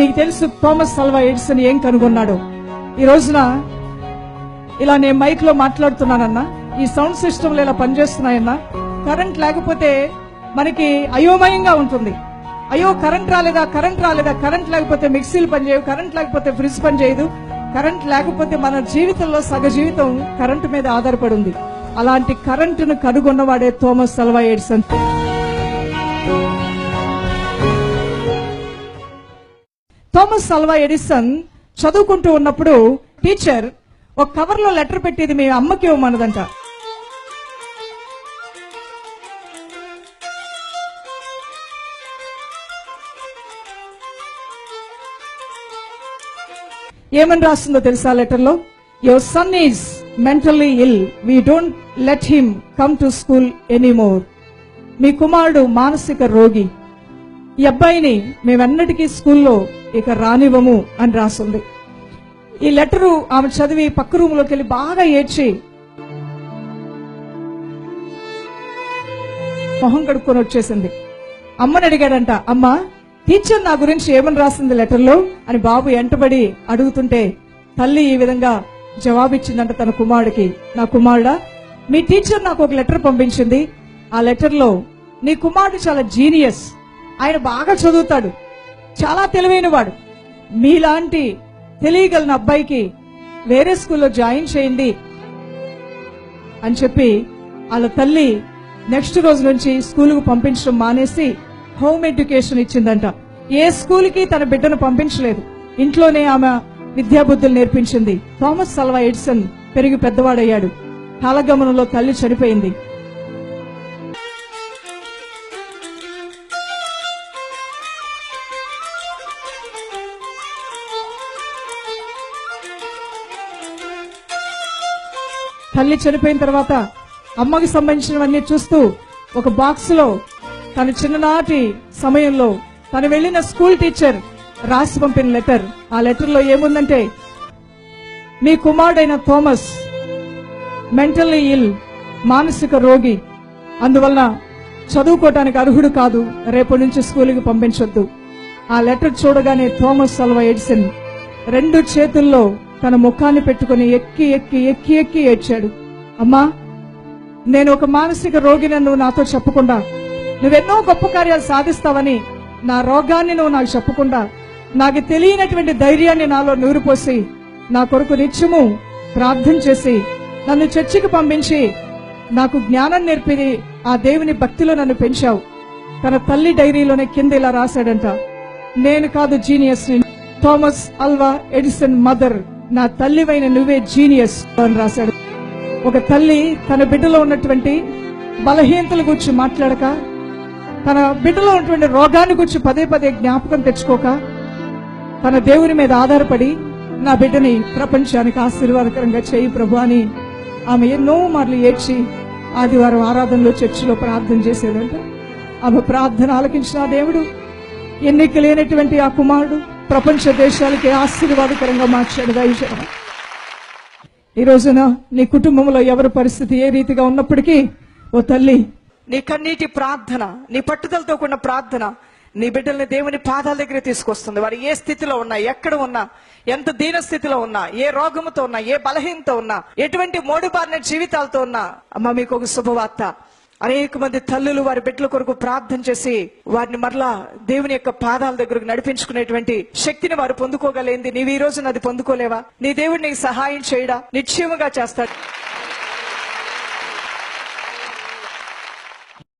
మీకు తెలుసు Thomas Alva Edison ఏం కనుగొన్నాడు. ఈ రోజున ఇలా నేను మైక్ లో మాట్లాడుతున్నానన్నా, ఈ సౌండ్ సిస్టమ్లు ఇలా పనిచేస్తున్నాయన్నా, కరెంట్ లేకపోతే మనకి అయోమయంగా ఉంటుంది. అయ్యో కరెంట్ రాలేదా, కరెంట్ లేకపోతే మిక్సీలు పనిచేయవు, కరెంట్ లేకపోతే ఫ్రిడ్జ్ పనిచేయదు, కరెంట్ లేకపోతే మన జీవితంలో సగ జీవితం కరెంటు మీద ఆధారపడి ఉంది. అలాంటి కరెంటును కనుగొన్నవాడే Thomas Alva Edison. Thomas Alva Edison చదువుకుంటూ ఉన్నప్పుడు టీచర్ ఒక కవర్ లో లెటర్ పెట్టేది మీ అమ్మకి ఇవ్వమన్నదంట. ఏమని రాస్తుందో తెలుసా లెటర్ లో? Your son is mentally ill, we don't let him come to school anymore. మీ కుమారుడు మానసిక రోగి, ఈ అబ్బాయిని మేమెన్నటికీ స్కూల్లో ఇక రానివ్వము అని రాసింది. ఈ లెటరు ఆమె చదివి పక్క రూమ్ లోకి వెళ్ళి బాగా ఏడ్చి మొహం కడుక్కొని వచ్చేసింది. అమ్మని అడిగాడంట, అమ్మా టీచర్ నా గురించి ఏమని రాసింది లెటర్లో అని బాబు ఎంటబడి అడుగుతుంటే తల్లి ఈ విధంగా జవాబిచ్చిందంట తన కుమారుడికి, నా కుమారుడా, మీ టీచర్ నాకు ఒక లెటర్ పంపించింది. ఆ లెటర్ లో నీ కుమారుడు చాలా జీనియస్, ఆయన బాగా చదువుతాడు, చాలా తెలివైన వాడు, మీలాంటి తెలియగలిగిన అబ్బాయికి వేరే స్కూల్లో జాయిన్ చేయండి అని చెప్పి వాళ్ళ తల్లి నెక్స్ట్ రోజు నుంచి స్కూలుకు పంపించడం మానేసి హోమ్ ఎడ్యుకేషన్ ఇచ్చిందంట. ఏ స్కూల్ కి తన బిడ్డను పంపించలేదు, ఇంట్లోనే ఆమె విద్యాబుద్ధులు నేర్పించింది. థామస్ అల్వా ఎడిసన్ పెరిగి పెద్దవాడయ్యాడు. కాలగమనంలో తల్లి చనిపోయింది. తల్లి చనిపోయిన తర్వాత అమ్మకి సంబంధించినవన్నీ చూస్తూ ఒక బాక్స్ లో తన చిన్ననాటి సమయంలో తను వెళ్లిన స్కూల్ టీచర్ రాసి పంపిన లెటర్. ఆ లెటర్ లో ఏముందంటే, మీ కుమారుడైన థామస్ మెంటల్లీ ఇల్, మానసిక రోగి, అందువల్ల చదువుకోవటానికి అర్హుడు కాదు, రేపటి నుంచి స్కూల్కి పంపించొద్దు. ఆ లెటర్ చూడగానే థామస్ అల్వా ఎడిసన్ రెండు చేతుల్లో తన ముఖాన్ని పెట్టుకుని ఎక్కి ఎక్కి ఎక్కి ఎక్కి ఏడ్చాడు. అమ్మా, నేను ఒక మానసిక రోగిని నువ్వు నాతో చెప్పకుండా, నువ్వెన్నో గొప్ప కార్యాలు సాధిస్తావని నా రోగాన్ని నువ్వు నాకు చెప్పకుండా, నాకు తెలియనటువంటి ధైర్యాన్ని నాలో నూరిపోసి నా కొరకు నిత్యము ప్రార్థన చేసి నన్ను చర్చికి పంపించి నాకు జ్ఞానం నేర్పి ఆ దేవుని భక్తిలో నన్ను పెంచావు. తన తల్లి డైరీలోనే కింద ఇలా రాశాడంట, నేను కాదు genius, Thomas Alva Edison mother, నా తల్లివైన నువ్వే జీనియస్ అని రాశాడు. ఒక తల్లి తన బిడ్డలో ఉన్నటువంటి బలహీనతల గురించి మాట్లాడక, తన బిడ్డలో ఉన్నటువంటి రోగాన్ని గురించి పదే పదే జ్ఞాపకం తెచ్చుకోక, తన దేవుని మీద ఆధారపడి నా బిడ్డని ప్రపంచానికి ఆశీర్వాదకరంగా చేయి ప్రభు అని ఆమె ఎన్నో మార్లు ఏడ్చి ఆదివారం ఆరాధనలో చర్చిలో ప్రార్థన చేసేదంట. ఆమె ప్రార్థన ఆలకించిన దేవుడు ఎన్నిక లేనటువంటి ఆ కుమారుడు ప్రపంచ దేశాలకి ఆశీర్వాదకరంగా మార్చాడు. దైవజనం, ఈ రోజున నీ కుటుంబంలో ఎవరి పరిస్థితి ఏ రీతిగా ఉన్నప్పటికీ ఓ తల్లి, నీ కన్నీటి ప్రార్థన, నీ పట్టుదలతో కూడిన ప్రార్థన నీ బిడ్డల్ని దేవుని పాదాల దగ్గర తీసుకొస్తుంది. వారు ఏ స్థితిలో ఉన్నా, ఎక్కడ ఉన్నా, ఎంత దీన స్థితిలో ఉన్నా, ఏ రోగముతో ఉన్నా, ఏ బలహీనతో ఉన్నా, ఎటువంటి మోడుబారిన జీవితాలతో ఉన్నా, అమ్మ మీకు ఒక శుభవార్త. అనేక మంది తల్లులు వారి బిడ్డల కొరకు ప్రార్థన చేసి వారిని మరలా దేవుని యొక్క పాదాల దగ్గరకు నడిపించుకునేటువంటి శక్తిని వారు పొందుకోగలిగింది. నీవు ఈ రోజున అది పొందుకోలేవా? నీ దేవుడు నీకు సహాయం చేయడా? నిశ్చయముగా చేస్తాడు.